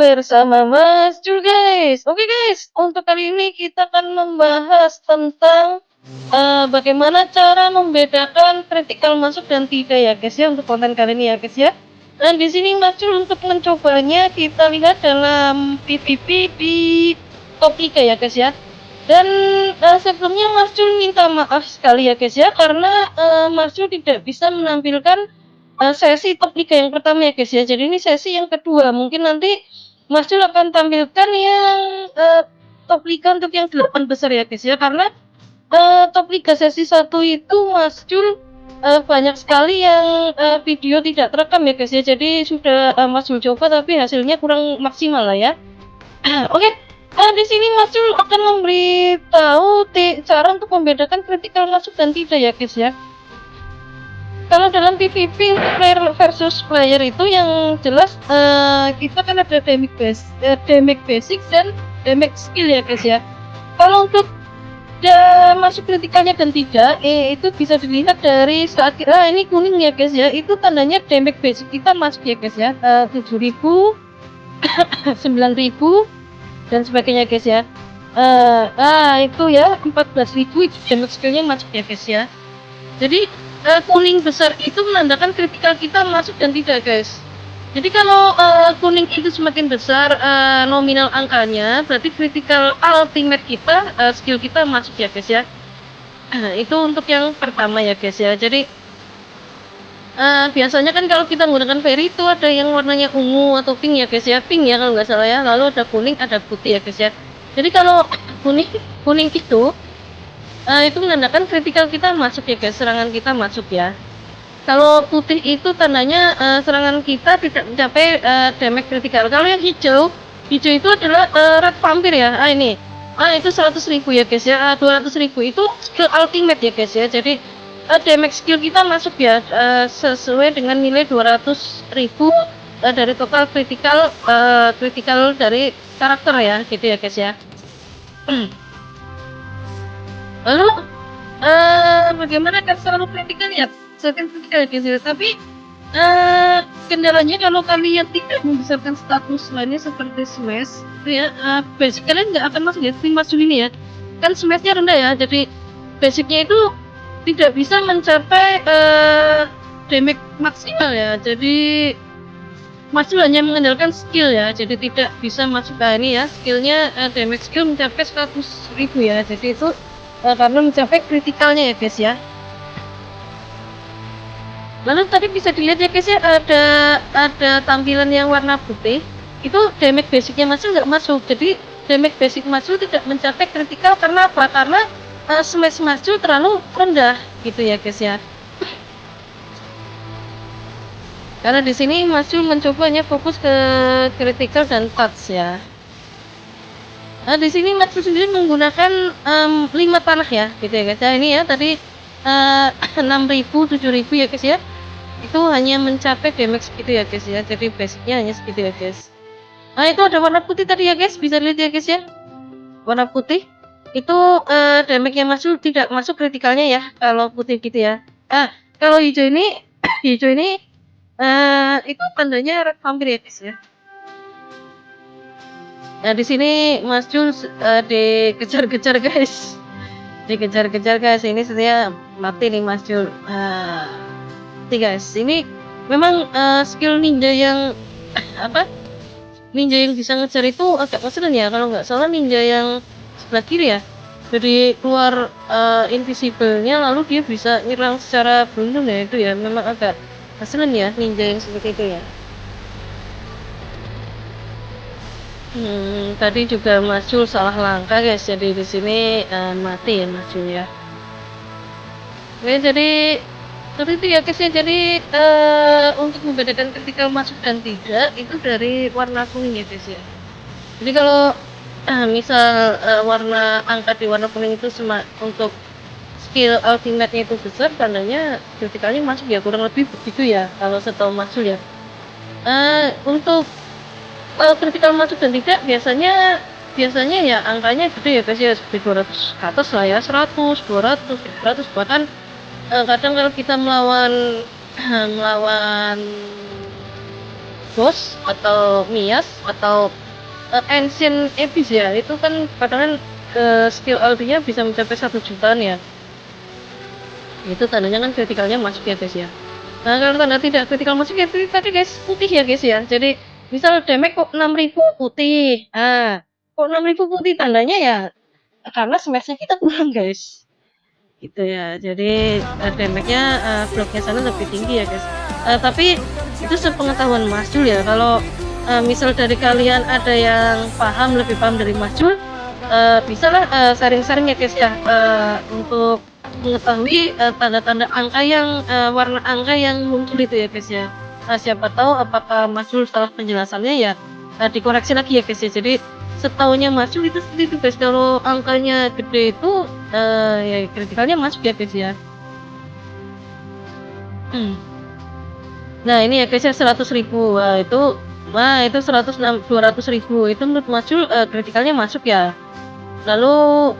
bersama Mas Jul, guys. Oke, guys, untuk kali ini kita akan membahas tentang bagaimana cara membedakan kritikal masuk dan tidak ya, guys ya, untuk konten kali ini ya, guys ya. Dan di sini Mas Jul untuk mencobanya kita lihat dalam PPP di top 3 ya, guys ya. Dan sebelumnya Mas Jul minta maaf sekali ya, guys ya, karena Mas Jul tidak bisa menampilkan sesi top 3 yang pertama ya, guys ya. Jadi ini sesi yang kedua. Mungkin nanti Mas Jul akan tampilkan yang top 3 untuk yang 8 besar ya, guys ya. Karena top 3 sesi 1 itu Mas Jul banyak sekali yang video tidak terekam ya, guys ya. Jadi sudah Mas Jul coba tapi hasilnya kurang maksimal lah ya. Oke, di sini Mas Jul akan memberitahu cara untuk membedakan kritikal masuk dan tidak ya, guys ya. Kalau dalam PVP player versus player itu yang jelas kita kan ada damage basic dan damage skill ya, guys ya. Kalau untuk masuk kritikalnya dan tidak itu bisa dilihat dari saat ini kuning ya, guys ya, itu tandanya damage basic kita masuk ya, guys ya, 7.000 9.000 dan sebagainya, guys ya. Itu ya 14.000 itu damage skillnya masuk ya, guys ya. Jadi kuning besar itu menandakan kritikal kita masuk dan tidak, guys. Jadi kalau kuning itu semakin besar nominal angkanya, berarti kritikal ultimate kita, skill kita masuk ya, guys ya. Itu untuk yang pertama ya, guys ya. Jadi biasanya kan kalau kita menggunakan fairy itu ada yang warnanya ungu atau pink ya, guys ya. Pink ya kalau nggak salah ya. Lalu ada kuning, ada putih ya, guys ya. Jadi kalau kuning itu menandakan kritikal kita masuk ya, guys, serangan kita masuk ya. Kalau putih itu tandanya serangan kita tidak mencapai damage kritikal. Kalau yang hijau itu adalah red vampir ya. Ini itu 100.000 ya, guys ya. 200.000 itu skill ultimate ya, guys ya. Jadi damage skill kita masuk ya sesuai dengan nilai 200.000 dari total kritikal dari karakter ya, gitu ya, guys ya. Lalu bagaimana kan selalu kritikal ya, kritikal gitu. Tapi kendalanya kalau kalian tidak membesarkan status lainnya seperti smash itu ya, basic kalian nggak akan masuk ya, masuk ini ya. Kan smashnya rendah ya, jadi basicnya itu tidak bisa mencapai damage maksimal ya. Jadi masuk hanya mengandalkan skill ya, jadi tidak bisa masuk ke ini ya, skillnya damage skill mencapai 100.000 ya, jadi itu karena mencapai kritikalnya ya, guys ya. Lalu tadi bisa dilihat ya, guys ya, ada tampilan yang warna putih itu damage basicnya masuk nggak masuk. Jadi damage basic masuk tidak mencapai kritikal karena apa? Karena smash masuk terlalu rendah gitu ya, guys ya. Karena di sini masih mencobanya fokus ke critical dan touch ya. Nah, di sini Mas sendiri menggunakan 5 panah ya, gitu ya, guys. Nah, ini ya tadi 6.000 7.000 ya, guys ya. Itu hanya mencapai damage gitu ya, guys ya. Jadi basicnya hanya segitu ya, guys. Nah, itu ada warna putih tadi ya, guys. Bisa lihat ya, guys ya. Warna putih itu damage-nya masuk tidak masuk kritikalnya ya, kalau putih gitu ya. Kalau hijau ini itu tandanya red vampir ya, guys ya. Nah, di sini Mas Jul dikejar-kejar, guys. Dikejar-kejar, guys. Ini sebenarnya mati nih Mas Jul. Guys, ini memang skill ninja yang ninja yang bisa ngejar itu agak ngeselin ya. Kalau nggak salah ninja yang sebelah kiri ya. Jadi keluar invisible-nya lalu dia bisa nyerang secara beruntun ya, itu ya memang agak ngeselin ya ninja yang seperti itu ya. Tadi juga Mas Jul salah langkah, guys. Jadi di sini mati ya Mas Jul ya. Oke, jadi seperti itu ya, guys ya. Jadi untuk membedakan kritikal masuk dan tidak itu dari warna kuning ya, guys ya. Jadi kalau misal warna angka di warna kuning itu untuk skill ultimate-nya itu besar, tandanya kritikalnya masuk ya, kurang lebih begitu ya kalau setahu Mas Jul ya. Untuk kritikal masuk dan tidak biasanya ya angkanya gede ya, guys ya, seperti 200 ke atas lah ya, 100 200 300 bahkan kadang kalau kita melawan Boss atau Mias atau Ancient Abyss ya, itu kan kadang skill ultinya bisa mencapai 1 jutaan ya. Itu tandanya kan kritikalnya masuk ya guys ya. Nah kalau tanda tidak kritikal masuk ya itu tadi guys, putih ya guys ya. Jadi misal damage kok 6.000 putih, kok 6.000 putih tandanya ya karena smashnya kita kurang guys, gitu ya. Jadi damage-nya bloknya sana lebih tinggi ya guys. Tapi itu sepengetahuan Mas Jul ya. Kalau misal dari kalian ada yang lebih paham dari Mas Jul, bisa lah sharing-sharing ya guys ya, untuk mengetahui tanda-tanda angka yang warna angka yang muncul itu ya guys ya. Siapa tahu apakah Mas Jul salah penjelasannya ya, dikoreksi lagi ya guys ya. Jadi setahunya masuk itu seperti itu guys, kalau angkanya gede itu ya kritikalnya masuk ya guys ya. Nah ini ya guys ya 100.000, itu 200.000 itu menurut Masuk kritikalnya masuk ya. Lalu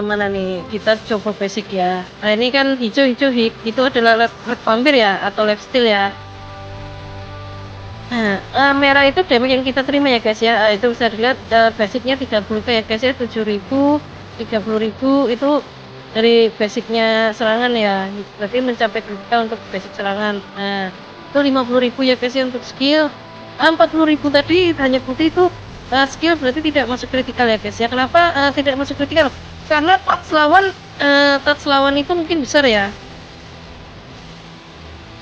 mana nih, kita coba basic ya. Nah ini kan hijau itu adalah red vampire ya atau lifesteal ya. Nah, merah itu damage yang kita terima ya guys ya. Itu bisa dilihat basicnya 30k ya guys ya, 7.000, 30.000 itu dari basicnya serangan ya. Berarti mencapai kritikal untuk basic serangan. Nah, itu 50.000 ya guys ya untuk skill. 40.000 tadi hanya putih itu skill berarti tidak masuk kritikal ya guys ya. Kenapa tidak masuk kritikal? Karena touch lawan itu mungkin besar ya.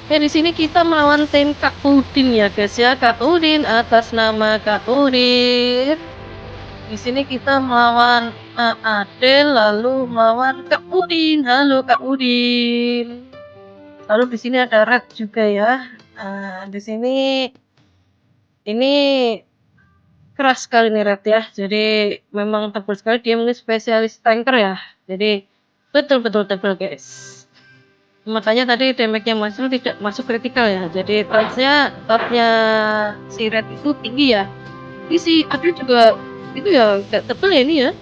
Ya di sini kita melawan tim Kak Udin ya guys ya. Kak Udin atas nama Kak Udin. Di sini kita melawan Adel, lalu melawan Kak Udin. Halo Kak Udin. Lalu di sini ada Red juga ya. Di sini ini keras sekali nih Red ya. Jadi memang tebal sekali, dia mungkin spesialis tanker ya. Jadi betul-betul tebal guys. Makanya tadi damage-nya masuk tidak masuk kritikal ya. Jadi touch-nya si Red itu tinggi ya. Ini si Adil juga itu ya gak tebel ya ini ya.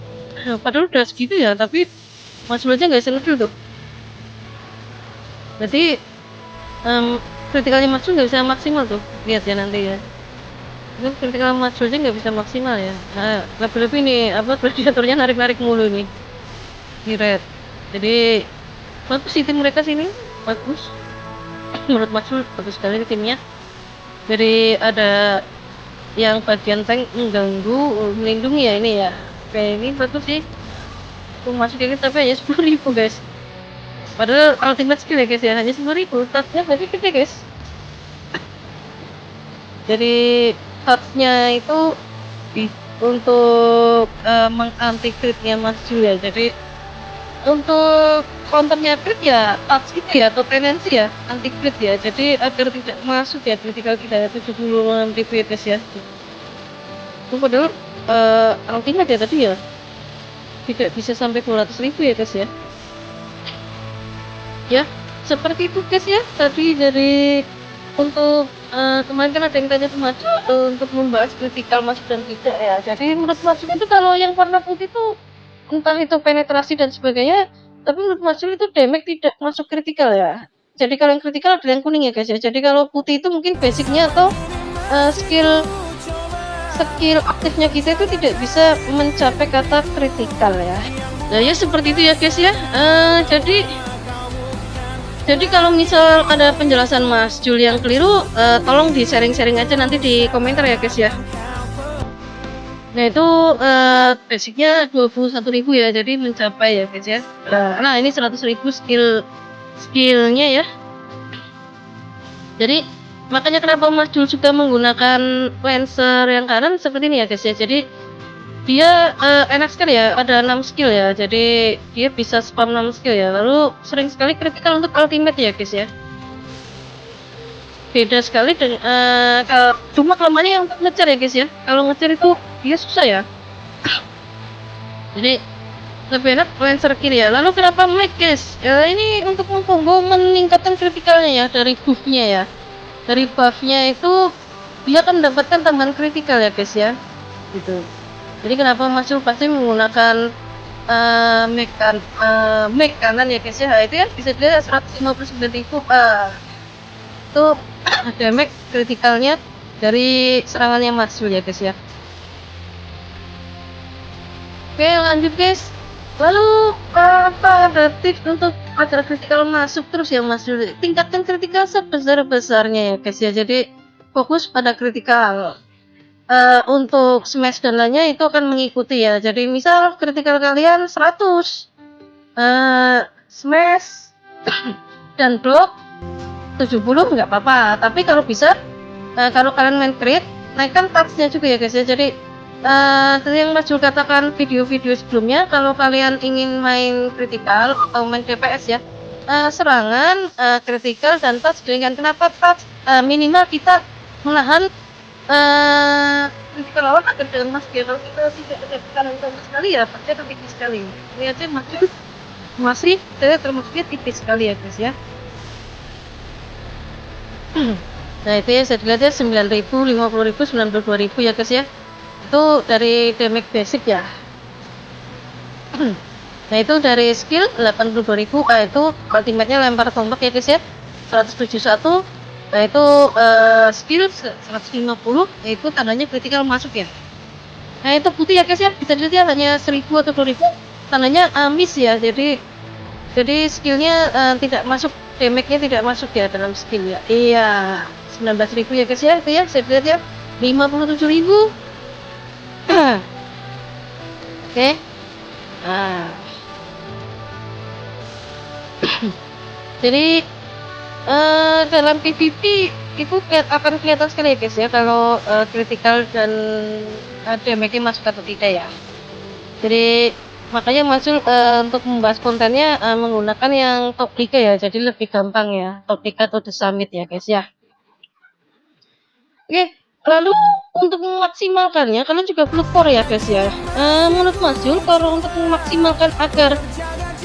Padahal udah segitu ya, tapi masuk aja nggak sentil tuh. Berarti kritikalnya masuk nggak bisa maksimal tuh. Lihat ya nanti ya. Itu kritikal masuk aja nggak bisa maksimal ya. Nah, lebih-lebih nih predatornya narik-narik mulu nih. Di Red. Jadi bagus sih tim mereka sini, bagus. Menurut Masul bagus sekali timnya. Jadi ada yang bagian tank mengganggu, melindungi ya ini ya. Kayak ini bagus sih. Tuh masuk kayak gitu, tapi hanya 10.000 guys. Padahal ultimate skill ya guys ya, hanya 10.000. Touchnya berarti gede guys. Jadi touchnya itu untuk menganti critnya Masul ya. Jadi untuk counternya crit ya touch itu ya atau tendensi ya anti crit ya, jadi agar tidak masuk ya critical kita ya 76.000 ya guys ya. Itu padahal ultimate ya tadi ya tidak bisa sampai 200.000 ya guys ya. Ya seperti itu guys ya tadi dari untuk kemarin kan ada yang tanya sama untuk membahas critical masuk dan tidak ya. Jadi menurut masuk itu kalau yang warna putih itu entah itu penetrasi dan sebagainya, tapi menurut Mas Jul itu damage tidak masuk kritikal ya. Jadi kalau yang kritikal ada yang kuning ya guys ya. Jadi kalau putih itu mungkin basicnya atau skill aktifnya kita itu tidak bisa mencapai kata kritikal ya. Nah ya seperti itu ya guys ya. Jadi kalau misal ada penjelasan Mas Jul yang keliru, tolong di sharing-sharing aja nanti di komentar ya guys ya. Nah itu basicnya 21.000 ya, jadi mencapai ya guys ya. Nah ini 100.000 skillnya ya. Jadi makanya kenapa Mas Jul juga menggunakan Lancer yang kanan seperti ini ya guys ya. Jadi dia enak sekali ya, ada 6 skill ya, jadi dia bisa spam 6 skill ya. Lalu sering sekali kritikal untuk ultimate ya guys ya. Beda sekali dengan cuma kelemahannya yang untuk ngejar ya guys ya. Kalau ngejar itu dia susah ya. Jadi lebih enak Lancer kiri ya. Lalu kenapa Meg guys? Ya ini untuk meningkatkan kritikalnya ya dari buffnya ya. Dari buffnya itu dia akan mendapatkan tambahan kritikal ya guys ya. Gitu. Jadi kenapa Masuk pasti menggunakan Meg kanan ya guys ya. Itu ya bisa dilihat 159.000 itu damage kritikalnya dari serangannya Mazul ya guys ya. Oke lanjut guys. Lalu apa ada tips untuk agar kritikal masuk terus ya Mazul? Tingkatkan kritikal sebesar-besarnya ya guys ya. Jadi fokus pada kritikal. Untuk smash dan lainnya itu akan mengikuti ya. Jadi misal kritikal kalian 100, smash dan block 70 nggak apa-apa. Tapi kalau bisa, kalau kalian main crit, naikkan touchnya juga ya guys ya. Jadi tadi yang Mas Jul katakan video-video sebelumnya, kalau kalian ingin main kritikal atau main DPS ya, serangan, kritikal dan touch dengan kenapa touch? Minimal kita menahan kritikal lawan agar dengan mas ya. Kalau kita tidak ada tekanan sama sekali ya pasti akan tipis sekali. Ini aja masih termasuknya tipis sekali ya guys ya. Nah itu ya saya lihat ya 9.000, 50.000, 92.000 ya guys ya. Itu dari damage basic ya. Nah itu dari skill 82.000, itu ultimate-nya lempar tombak ya guys ya. 171. Nah itu skill 150, itu tandanya kritikal masuk ya. Nah itu putih ya guys ya, bisa dilihat ya hanya 1.000 atau 2.000, tandanya miss ya. Jadi skillnya tidak masuk, damage-nya tidak masuk ya dalam skill ya. Iya 19.000 ya guys ya, itu ya saya lihat ya 57.000. Oke. Nah jadi dalam PvP itu akan kelihatan sekali ya guys ya kalau critical dan damage-nya masuk atau tidak ya. Jadi makanya Mazul untuk membahas kontennya menggunakan yang top 3 ya, jadi lebih gampang ya, top 3 atau The Summit ya guys ya. Oke, lalu untuk memaksimalkannya kalian juga perlu core ya guys ya. Menurut Mazul, kalau untuk memaksimalkan agar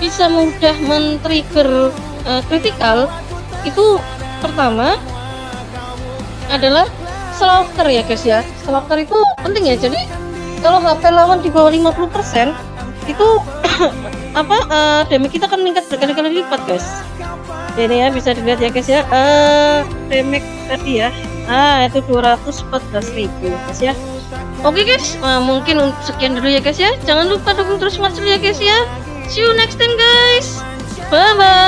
bisa mudah men-trigger critical, itu pertama adalah slaughter ya guys ya. Slaughter itu penting ya. Jadi kalau HP lawan di bawah 50% itu damage kita akan meningkat berkali-kali lipat guys. Ini ya bisa dilihat ya guys ya, damage tadi ya, itu 214.000 guys ya. Oke guys, mungkin sekian dulu ya guys ya. Jangan lupa dukung terus Mazul ya guys ya. See you next time guys, bye bye.